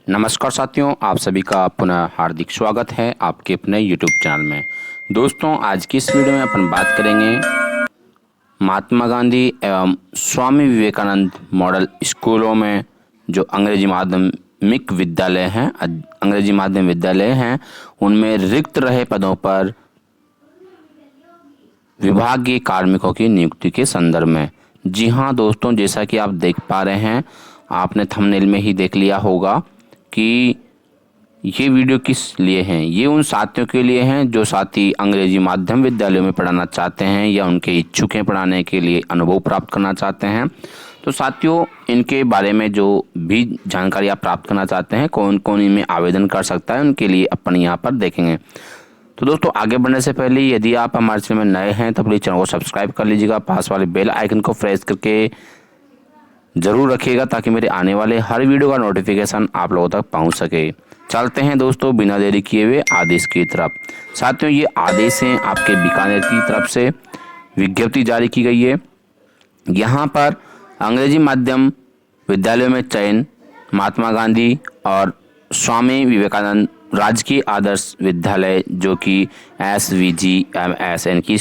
नमस्कार साथियों, आप सभी का पुनः हार्दिक स्वागत है आपके अपने YouTube चैनल में। दोस्तों, आज की इस वीडियो में अपन बात करेंगे महात्मा गांधी एवं स्वामी विवेकानंद मॉडल स्कूलों में जो अंग्रेजी माध्यमिक विद्यालय हैं, अंग्रेजी माध्यम विद्यालय हैं, उनमें रिक्त रहे पदों पर विभागीय कार्मिकों की नियुक्ति के संदर्भ में। जी हाँ दोस्तों, जैसा कि आप देख पा रहे हैं, आपने थंबनेल में ही देख लिया होगा कि ये वीडियो किस लिए हैं। ये उन साथियों के लिए हैं जो साथी अंग्रेजी माध्यम विद्यालयों में पढ़ाना चाहते हैं या उनके इच्छुक हैं पढ़ाने के लिए, अनुभव प्राप्त करना चाहते हैं। तो साथियों, इनके बारे में जो भी जानकारी आप प्राप्त करना चाहते हैं, कौन कौन इनमें आवेदन कर सकता है, उनके लिए अपन यहाँ पर देखेंगे। तो दोस्तों, आगे बढ़ने से पहले यदि आप हमारे चैनल में नए हैं तो प्लीज़ चैनल को सब्सक्राइब कर लीजिएगा, पास वाले बेल आइकन को प्रेस करके ज़रूर रखिएगा ताकि मेरे आने वाले हर वीडियो का नोटिफिकेशन आप लोगों तक पहुंच सके। चलते हैं दोस्तों बिना देरी किए हुए आदेश की तरफ। साथियों, ये आदेश हैं आपके बीकानेर की तरफ से विज्ञप्ति जारी की गई है। यहाँ पर अंग्रेजी माध्यम विद्यालयों में चयन महात्मा गांधी और स्वामी विवेकानंद राजकीय आदर्श विद्यालय जो कि SVGMS की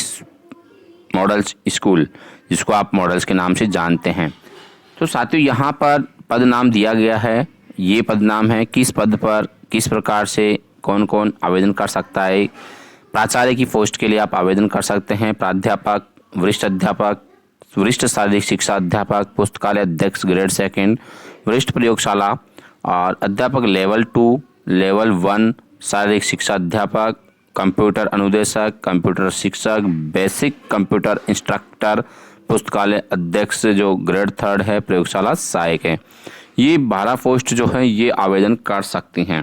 मॉडल्स स्कूल, जिसको आप मॉडल्स के नाम से जानते हैं। तो साथियों, यहाँ पर पद नाम दिया गया है। ये पद नाम है किस पद पर किस प्रकार से कौन कौन आवेदन कर सकता है। प्राचार्य की पोस्ट के लिए आप आवेदन कर सकते हैं, प्राध्यापक, वरिष्ठ अध्यापक, वरिष्ठ शारीरिक शिक्षा अध्यापक, पुस्तकालय अध्यक्ष ग्रेड 2, वरिष्ठ प्रयोगशाला और अध्यापक लेवल 2, लेवल 1, शारीरिक शिक्षा अध्यापक, कंप्यूटर अनुदेशक, कंप्यूटर शिक्षक, बेसिक कंप्यूटर इंस्ट्रक्टर, पुस्तकालय अध्यक्ष जो ग्रेड 3 है, प्रयोगशाला सहायक है। ये 12 पोस्ट जो है ये आवेदन कर सकती हैं।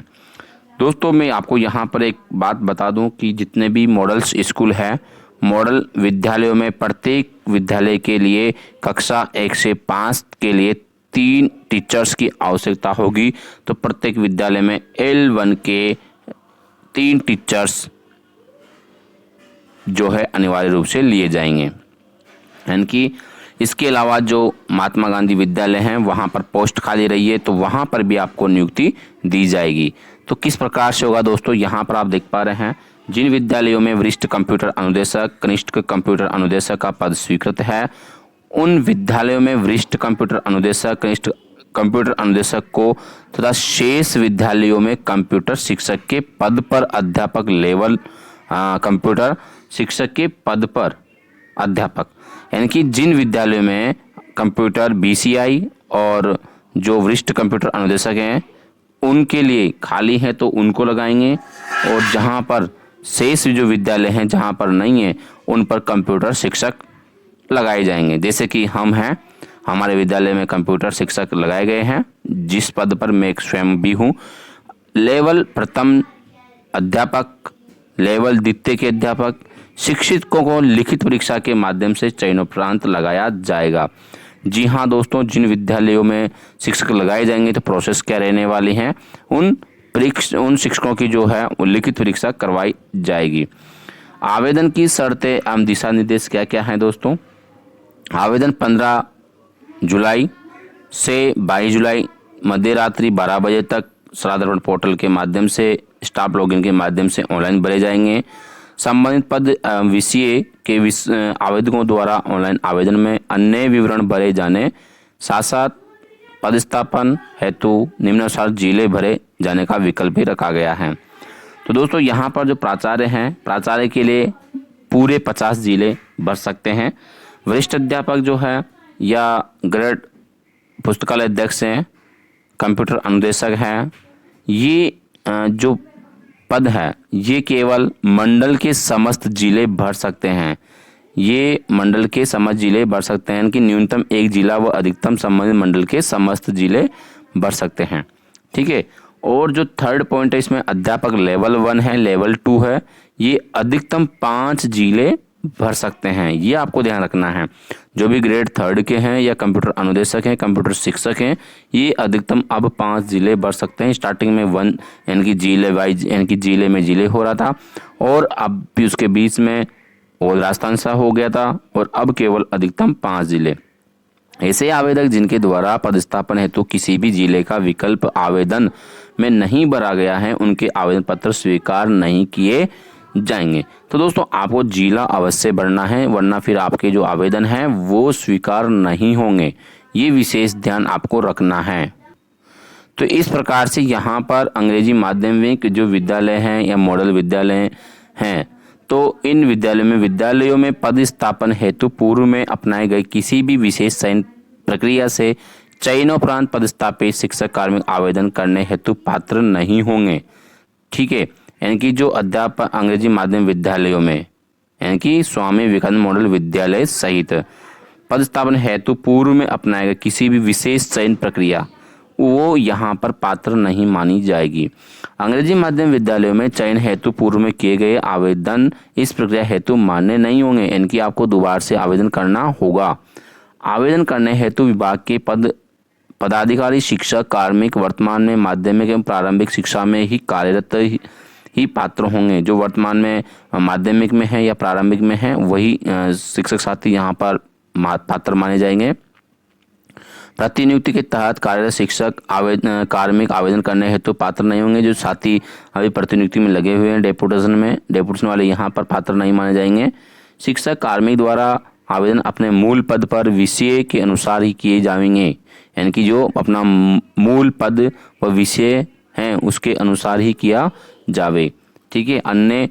दोस्तों, मैं आपको यहाँ पर एक बात बता दूं कि जितने भी मॉडल्स स्कूल है, मॉडल विद्यालयों में प्रत्येक विद्यालय के लिए कक्षा 1 से 5 के लिए 3 टीचर्स की आवश्यकता होगी। तो प्रत्येक विद्यालय में L1 के 3 टीचर्स जो है अनिवार्य रूप से लिए जाएंगे। यानी कि इसके अलावा जो महात्मा गांधी विद्यालय हैं वहाँ पर पोस्ट खाली रही है तो वहाँ पर भी आपको नियुक्ति दी जाएगी। तो किस प्रकार से होगा दोस्तों, यहाँ पर आप देख पा रहे हैं, जिन विद्यालयों में वरिष्ठ कंप्यूटर अनुदेशक, कनिष्ठ कंप्यूटर अनुदेशक का पद स्वीकृत है, उन विद्यालयों में वरिष्ठ कंप्यूटर अनुदेशक, कनिष्ठ कंप्यूटर अनुदेशक को तथा शेष विद्यालयों में कंप्यूटर शिक्षक के पद पर अध्यापक लेवल कंप्यूटर शिक्षक के पद पर अध्यापक, यानी कि जिन विद्यालयों में कंप्यूटर BCI और जो वरिष्ठ कंप्यूटर अनुदेशक हैं उनके लिए खाली है तो उनको लगाएंगे, और जहां पर शेष जो विद्यालय हैं जहां पर नहीं है उन पर कंप्यूटर शिक्षक लगाए जाएंगे। जैसे कि हम हैं, हमारे विद्यालय में कंप्यूटर शिक्षक लगाए गए हैं, जिस पद पर मैं स्वयं भी हूँ। लेवल प्रथम अध्यापक, लेवल द्वितीय के अध्यापक, शिक्षकों को लिखित परीक्षा के माध्यम से चयनोपरांत लगाया जाएगा। जी हाँ दोस्तों, जिन विद्यालयों में शिक्षक लगाए जाएंगे तो प्रोसेस क्या रहने वाली है, उन शिक्षकों की जो है वो लिखित परीक्षा करवाई जाएगी। आवेदन की शर्तें एवं दिशा निर्देश क्या क्या हैं दोस्तों। आवेदन 15 जुलाई से 22 जुलाई मध्य रात्रि 12 बजे तक सरादर्पण पोर्टल के माध्यम से, स्टाफ लॉगिन के माध्यम से ऑनलाइन भरे जाएंगे। संबंधित पद विषय के आवेदकों द्वारा ऑनलाइन आवेदन में अन्य विवरण भरे जाने साथ साथ पदस्थापन हेतु निम्नानुसार जिले भरे जाने का विकल्प भी रखा गया है। तो दोस्तों, यहाँ पर जो प्राचार्य हैं, प्राचार्य के लिए पूरे 50 जिले भर सकते हैं। वरिष्ठ अध्यापक जो है या ग्रेड पुस्तकालय अध्यक्ष हैं, कंप्यूटर अनुदेशक हैं, ये जो पद है ये केवल मंडल के समस्त जिले भर सकते हैं। ये मंडल के समस्त जिले भर सकते हैं कि न्यूनतम 1 जिला व अधिकतम संबंधित मंडल के समस्त जिले भर सकते हैं। ठीक है। और जो थर्ड पॉइंट है इसमें, अध्यापक लेवल 1 है, लेवल 2 है, ये अधिकतम 5 जिले भर सकते हैं। ये आपको ध्यान रखना है। जो भी ग्रेड 3 के हैं या कंप्यूटर अनुदेशक हैं, कंप्यूटर शिक्षक हैं, ये अधिकतम अब 5 जिले भर सकते हैं। स्टार्टिंग में 1 यानी कि जिले वाइज यानी कि जिले में जिले हो रहा था, और अब भी उसके बीच में और राजस्थान सा हो गया था, और अब केवल अधिकतम 5 जिले। ऐसे आवेदक जिनके द्वारा पदस्थापन हेतु किसी भी जिले का विकल्प आवेदन में नहीं भरा गया है, उनके आवेदन पत्र स्वीकार नहीं किए जाएंगे। तो दोस्तों आपको जिला अवश्य भरना है, वरना फिर आपके जो आवेदन हैं वो स्वीकार नहीं होंगे। ये विशेष ध्यान आपको रखना है। तो इस प्रकार से यहाँ पर अंग्रेजी माध्यमिक जो विद्यालय हैं या मॉडल विद्यालय हैं, तो इन विद्यालयों में पदस्थापन हेतु पूर्व में अपनाए गए किसी भी विशेष चयन प्रक्रिया से चयनोपरांत पदस्थापित शिक्षक कार्मिक आवेदन करने हेतु पात्र नहीं होंगे। ठीक है, यानी कि जो अध्यापन अंग्रेजी माध्यम विद्यालयों में, यानी कि स्वामी विवेकानंद मॉडल विद्यालय सहित पदस्थापन हेतु पूर्व में अपनाए गए किसी भी विशेष चयन प्रक्रिया वो यहाँ पर पात्र नहीं मानी जाएगी। अंग्रेजी माध्यम विद्यालयों में चयन हेतु पूर्व में किए गए आवेदन इस प्रक्रिया हेतु मान्य नहीं होंगे, यानी कि आपको दोबारा से आवेदन करना होगा। आवेदन करने हेतु विभाग के पदाधिकारी शिक्षक कार्मिक वर्तमान में माध्यमिक एवं प्रारंभिक शिक्षा में ही कार्यरत ही पात्र होंगे। जो वर्तमान में माध्यमिक में है या प्रारंभिक में है वही शिक्षक साथी यहाँ पर पात्र माने जाएंगे। प्रतिनियुक्ति के तहत कार्यरत शिक्षक कार्मिक आवेदन करने हेतु पात्र नहीं होंगे। जो साथी अभी प्रतिनियुक्ति में लगे हुए हैं डेपुटेशन वाले यहाँ पर पात्र नहीं माने जाएंगे। शिक्षक कार्मिक द्वारा आवेदन अपने मूल पद पर विषय के अनुसार ही किए जाएंगे, यानी कि जो अपना मूल पद व विषय हैं उसके अनुसार ही किया जावे। ठीक है, अन्य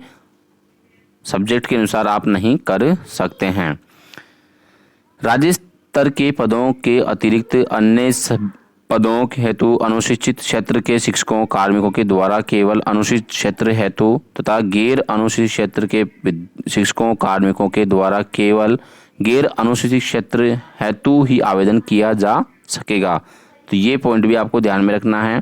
सब्जेक्ट के अनुसार आप नहीं कर सकते हैं। राज्य स्तर के पदों के अतिरिक्त अन्य पदों हेतु अनुसूचित क्षेत्र के शिक्षकों कार्मिकों के द्वारा केवल अनुसूचित क्षेत्र हेतु तथा गैर अनुसूचित क्षेत्र के शिक्षकों कार्मिकों के द्वारा केवल गैर अनुसूचित क्षेत्र हेतु ही आवेदन किया जा सकेगा। तो ये पॉइंट भी आपको ध्यान में रखना है।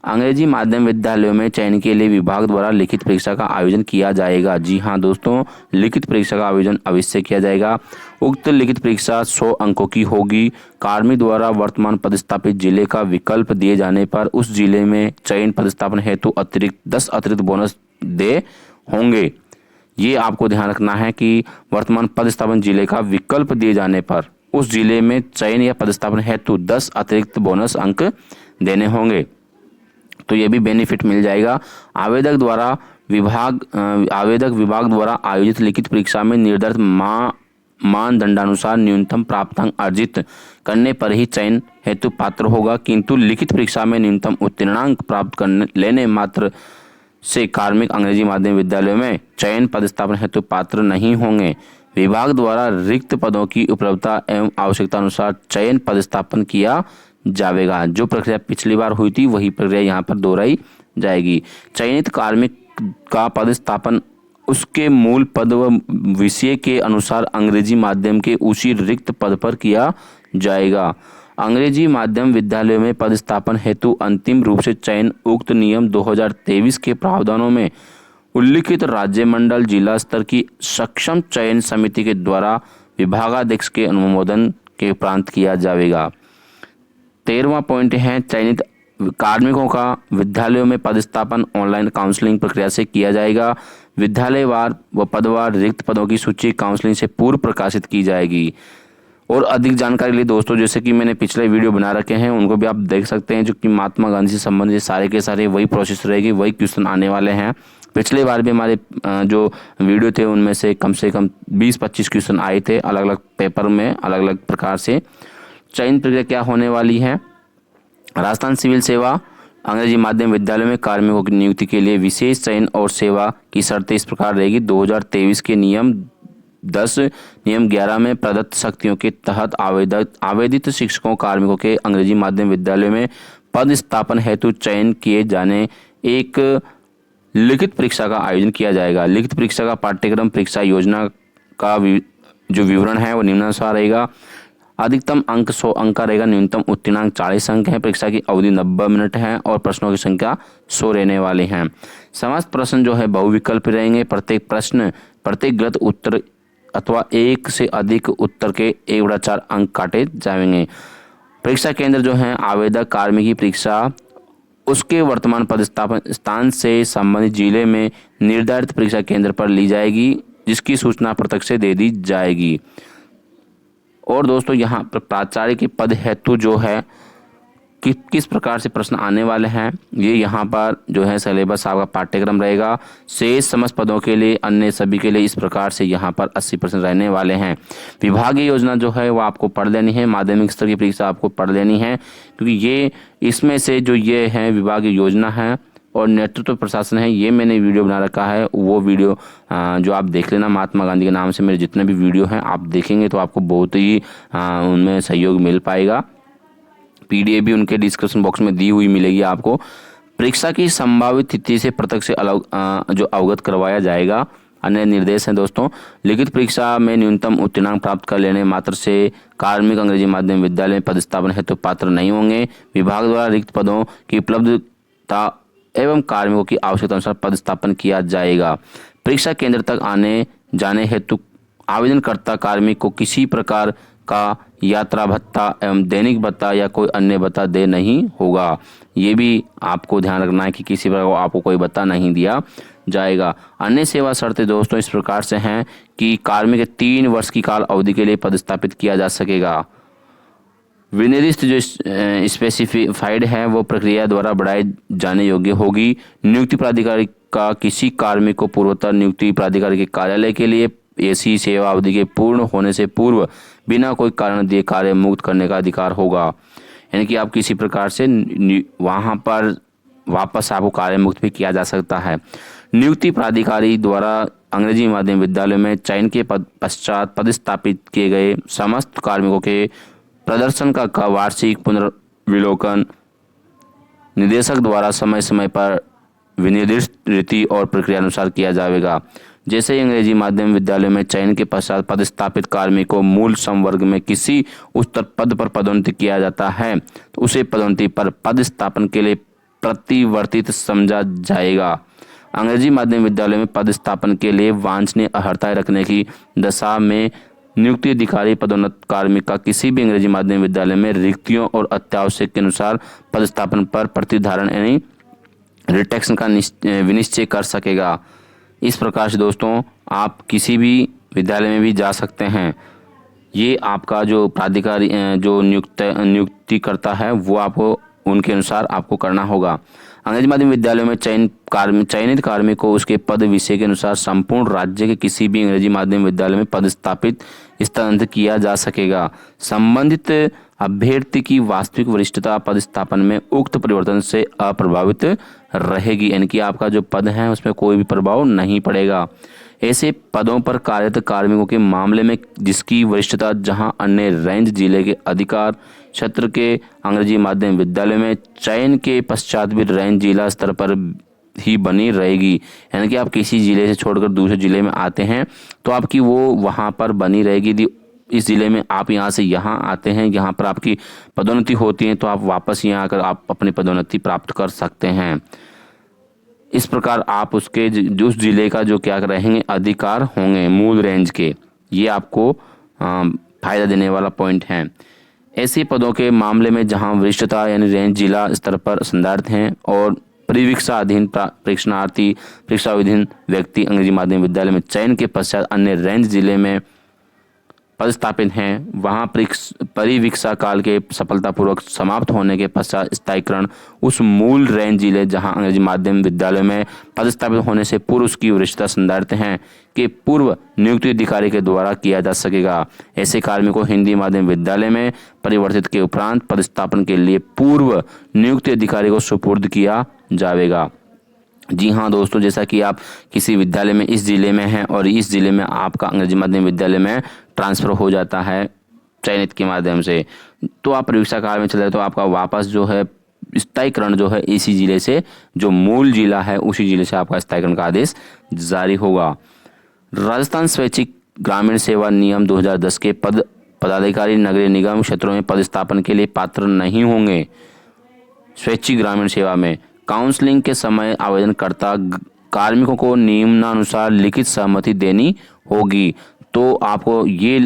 अंग्रेजी माध्यम विद्यालयों में चयन के लिए विभाग द्वारा लिखित परीक्षा का आयोजन किया जाएगा। जी हाँ दोस्तों, लिखित परीक्षा का आयोजन अवश्य किया जाएगा। उक्त लिखित परीक्षा 100 अंकों की होगी। कार्मिक द्वारा वर्तमान पदस्थापित जिले का विकल्प दिए जाने पर उस जिले में चयन पदस्थापन हेतु 10 अतिरिक्त बोनस दे होंगे। ये आपको ध्यान रखना है कि वर्तमान पदस्थापन जिले का विकल्प दिए जाने पर उस जिले में चयन या पदस्थापन हेतु 10 अतिरिक्त बोनस अंक देने होंगे। तो ये भी बेनिफिट मिल जाएगा। आवेदक विभाग द्वारा आयोजित लिखित परीक्षा में निर्धारित मानदंडानुसार न्यूनतम प्राप्तांक अर्जित करने पर ही चयन हेतु पात्र होगा, किंतु लिखित परीक्षा में न्यूनतम उत्तीर्णांक प्राप्त लेने मात्र से कार्मिक अंग्रेजी माध्यम विद्यालयों में चयन पदस्थापन हेतु पात्र नहीं होंगे। विभाग द्वारा रिक्त पदों की उपलब्धता एवं आवश्यकता अनुसार चयन पदस्थापन किया जाएगा। जो प्रक्रिया पिछली बार हुई थी वही प्रक्रिया यहाँ पर दोहराई जाएगी। चयनित कार्मिक का पदस्थापन उसके मूल पद व विषय के अनुसार अंग्रेजी माध्यम के उसी रिक्त पद पर किया जाएगा। अंग्रेजी माध्यम विद्यालयों में पदस्थापन हेतु अंतिम रूप से चयन उक्त नियम 2023 के प्रावधानों में उल्लिखित राज्य मंडल जिला स्तर की सक्षम चयन समिति के द्वारा विभागाध्यक्ष के अनुमोदन के उपरांत किया जाएगा। 13वां पॉइंट है, चयनित कार्मिकों का विद्यालयों में पदस्थापन ऑनलाइन काउंसलिंग प्रक्रिया से किया जाएगा। विद्यालयवार व पदवार रिक्त पदों की सूची काउंसलिंग से पूर्व प्रकाशित की जाएगी। और अधिक जानकारी के लिए दोस्तों जैसे कि मैंने पिछले वीडियो बना रखे हैं उनको भी आप देख सकते हैं, जो कि महात्मा गांधी से संबंधित सारे के सारे वही प्रोसेस रहेगी, वही क्वेश्चन आने वाले हैं। पिछले बार भी हमारे जो वीडियो थे उनमें से कम 20-25 क्वेश्चन आए थे अलग अलग पेपर में अलग अलग प्रकार से। चयन प्रक्रिया क्या होने वाली है? राजस्थान सिविल सेवा अंग्रेजी माध्यम विद्यालय में कार्मिकों की नियुक्ति के लिए विशेष चयन और सेवा की शर्तें इस प्रकार रहेगी। 2023 के नियम 10 नियम 11 में प्रदत्त शक्तियों के तहत आवेदित शिक्षकों कार्मिकों के अंग्रेजी माध्यम विद्यालय में पद स्थापन हेतु चयन किए जाने एक लिखित परीक्षा का आयोजन किया जाएगा। लिखित परीक्षा का पाठ्यक्रम परीक्षा योजना का जो विवरण है वो निम्नानुसार रहेगा। अधिकतम अंक 100 अंक का रहेगा, न्यूनतम उत्तीर्णांक 40 अंक है। परीक्षा की अवधि 90 मिनट है और प्रश्नों की संख्या 100 रहने वाली हैं। समस्त प्रश्न जो है बहुविकल्प रहेंगे। प्रत्येक गलत उत्तर अथवा एक से अधिक उत्तर के 1/4 अंक काटे जाएंगे। परीक्षा केंद्र जो है आवेदक कार्मिक की परीक्षा उसके वर्तमान पदस्थापन स्थान से संबंधित जिले में निर्धारित परीक्षा केंद्र पर ली जाएगी, जिसकी सूचना प्रत्यक्ष से दे दी जाएगी। और दोस्तों यहाँ पर प्राचार्य के पद हेतु जो है किस प्रकार से प्रश्न आने वाले हैं, ये यहाँ पर जो है सिलेबस आपका पाठ्यक्रम रहेगा। शेष समस्त पदों के लिए, अन्य सभी के लिए इस प्रकार से यहाँ पर 80% रहने वाले हैं। विभागीय योजना जो है वो आपको पढ़ लेनी है, माध्यमिक स्तर की परीक्षा आपको पढ़ लेनी है, क्योंकि ये इसमें से जो ये है विभागीय योजना है और नेतृत्व प्रशासन है, ये मैंने वीडियो बना रखा है। वो वीडियो जो आप देख लेना, महात्मा गांधी के नाम से मेरे जितने भी वीडियो हैं आप देखेंगे तो आपको बहुत ही उनमें सहयोग मिल पाएगा। पीडीएफ भी उनके डिस्क्रिप्शन बॉक्स में दी हुई मिलेगी आपको। परीक्षा की संभावित तिथि से पृथक से अलग जो अवगत करवाया जाएगा। अन्य निर्देश हैं दोस्तों, लिखित परीक्षा में न्यूनतम उत्तीर्णांक प्राप्त कर लेने मात्र से कार्मिक अंग्रेजी माध्यम विद्यालय में पदस्थापन हेतु पात्र नहीं होंगे। विभाग द्वारा रिक्त पदों की उपलब्धता एवं कार्मिकों की आवश्यकता अनुसार पदस्थापन किया जाएगा। परीक्षा केंद्र तक आने जाने हेतु आवेदनकर्ता कार्मिक को किसी प्रकार का यात्रा भत्ता एवं दैनिक भत्ता या कोई अन्य भत्ता दे नहीं होगा। ये भी आपको ध्यान रखना है कि किसी प्रकार को आपको कोई भत्ता नहीं दिया जाएगा। अन्य सेवा शर्तें दोस्तों इस प्रकार से हैं कि कार्मिक के 3 वर्ष की काल अवधि के लिए पदस्थापित किया जा सकेगा। विनिर्दिष्ट जो स्पेसिफाइड है वो प्रक्रिया द्वारा बढ़ाए जाने योग्य होगी। नियुक्ति प्राधिकारी का किसी कार्मिक को पूर्वोत्तर नियुक्ति प्राधिकारी के कार्यालय के लिए ऐसी सेवा अवधि के पूर्ण होने से पूर्व बिना कोई कारण दिए कार्य मुक्त करने का अधिकार होगा। यानी कि आप किसी प्रकार से वहाँ पर वापस आपको कार्य मुक्त भी किया जा सकता है। नियुक्ति प्राधिकारी द्वारा अंग्रेजी माध्यम विद्यालय में चयन के पश्चात पदस्थापित किए गए समस्त कार्मिकों के प्रदर्शन का वार्षिक पुनर्विलोकन निदेशक द्वारा समय समय पर विनिर्दिष्ट रीति और प्रक्रिया अनुसार किया जाएगा। जैसे ही अंग्रेजी माध्यम विद्यालय में चयन के पश्चात पदस्थापित कार्मिक को मूल संवर्ग में किसी उच्चतर पद पर पदोन्नति किया जाता है तो उसे पदोन्नति पर पदस्थापन के लिए प्रतिवर्तित समझा जाएगा। अंग्रेजी माध्यम विद्यालय में पदस्थापन के लिए वांछनीय अर्हताएं रखने की दशा में नियुक्ति अधिकारी पदोन्नत कार्मिक का किसी भी अंग्रेजी माध्यम विद्यालय में रिक्तियों और अत्यावश्यक के अनुसार पदस्थापन पर प्रतिधारण यानी रिटेक्शन का विनिश्चय कर सकेगा। इस प्रकार से दोस्तों आप किसी भी विद्यालय में भी जा सकते हैं। ये आपका जो प्राधिकारी जो नियुक्ति करता है वो आपको उनके अनुसार आपको करना होगा। अंग्रेजी माध्यम विद्यालयों में चयनित कार्मिक को उसके पद विषय के अनुसार संपूर्ण राज्य के किसी भी अंग्रेजी माध्यम विद्यालय में पदस्थापित स्थानांतरित किया जा सकेगा। संबंधित अभ्यर्थी की वास्तविक वरिष्ठता पदस्थापन में उक्त परिवर्तन से अप्रभावित रहेगी, यानी कि आपका जो पद है उसमें कोई भी प्रभाव नहीं पड़ेगा। ऐसे पदों पर कार्यरत कार्मिकों के मामले में जिसकी वरिष्ठता जहां अन्य रेंज जिले के अधिकार क्षेत्र के अंग्रेजी माध्यम विद्यालय में चयन के पश्चात भी रेंज जिला स्तर पर ही बनी रहेगी, यानी कि आप किसी जिले से छोड़कर दूसरे जिले में आते हैं तो आपकी वो वहां पर बनी रहेगी। इस जिले में आप यहाँ से यहाँ आते हैं, यहाँ पर आपकी पदोन्नति होती है तो आप वापस यहाँ आकर आप अपनी पदोन्नति प्राप्त कर सकते हैं। इस प्रकार आप उसके उस जिले का जो क्या रहेंगे अधिकार होंगे मूल रेंज के, ये आपको फायदा देने वाला पॉइंट है। ऐसे पदों के मामले में जहां वरिष्ठता यानी रेंज जिला स्तर पर संदर्भित हैं और परिवीक्षा अधीन परीक्षणार्थी परीक्षाविधीन व्यक्ति अंग्रेजी माध्यम विद्यालय में चयन के पश्चात अन्य रेंज जिले में पदस्थापित हैं, वहां परिवीक्षा काल के सफलतापूर्वक समाप्त होने के पश्चात स्थायीकरण उस मूल रेंज जिले जहां अंग्रेजी माध्यम विद्यालय में पदस्थापित होने से पूर्व उसकी वरिष्ठता संदर्भित हैं के पूर्व नियुक्ति अधिकारी के द्वारा किया जा सकेगा। ऐसे कार्मिकों को हिंदी माध्यम विद्यालय में परिवर्तित के उपरांत पदस्थापन के लिए पूर्व नियुक्ति अधिकारी को सुपुर्द किया जाएगा। जी हाँ दोस्तों, जैसा कि आप किसी विद्यालय में इस जिले में हैं और इस जिले में आपका अंग्रेजी माध्यम विद्यालय में ट्रांसफ़र हो जाता है चयनित के माध्यम से, तो आप परीक्षा काल में चले तो आपका वापस जो है स्थायीकरण जो है इसी जिले से, जो मूल जिला है उसी जिले से आपका स्थायीकरण का आदेश जारी होगा। राजस्थान स्वैच्छिक ग्रामीण सेवा नियम 2010 के पदाधिकारी नगरीय निगम क्षेत्रों में पदस्थापन के लिए पात्र नहीं होंगे। स्वैच्छिक ग्रामीण सेवा में काउंसलिंग के समय आवेदनकर्ता कार्मिकों को नियमानुसार लिखित सहमति देनी होगी। तो आपको ये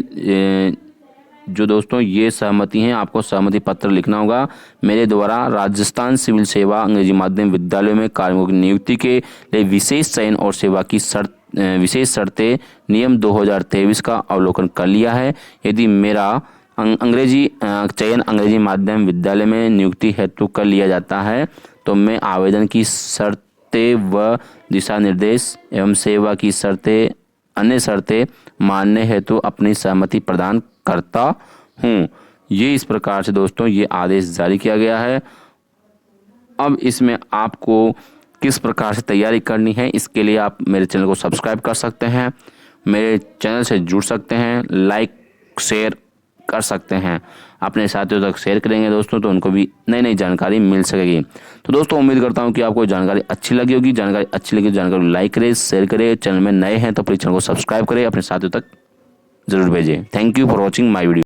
जो दोस्तों ये सहमति हैं, आपको सहमति पत्र लिखना होगा। मेरे द्वारा राजस्थान सिविल सेवा अंग्रेजी माध्यम विद्यालयों में कार्मिकों की नियुक्ति के लिए विशेष चयन और सेवा की शर्त विशेष शर्तें नियम 2023 का अवलोकन कर लिया है। यदि मेरा अंग्रेजी चयन अंग्रेजी माध्यम विद्यालय में नियुक्ति हेतु कर लिया जाता है तो मैं आवेदन की शर्तें व दिशा निर्देश एवं सेवा की शर्तें अन्य शर्तें मानने हेतु अपनी सहमति प्रदान करता हूँ। ये इस प्रकार से दोस्तों ये आदेश जारी किया गया है। अब इसमें आपको किस प्रकार से तैयारी करनी है, इसके लिए आप मेरे चैनल को सब्सक्राइब कर सकते हैं, मेरे चैनल से जुड़ सकते हैं, लाइक शेयर कर सकते हैं, अपने साथियों तक शेयर करेंगे दोस्तों तो उनको भी नई नई जानकारी मिल सकेगी। तो दोस्तों उम्मीद करता हूं कि आपको जानकारी अच्छी लगी होगी। जानकारी अच्छी लगी जानकारी लाइक करें, शेयर करें, चैनल में नए हैं तो प्लीज़ चैनल को सब्सक्राइब करें, अपने साथियों तक जरूर भेजें। Thank you for watching my video.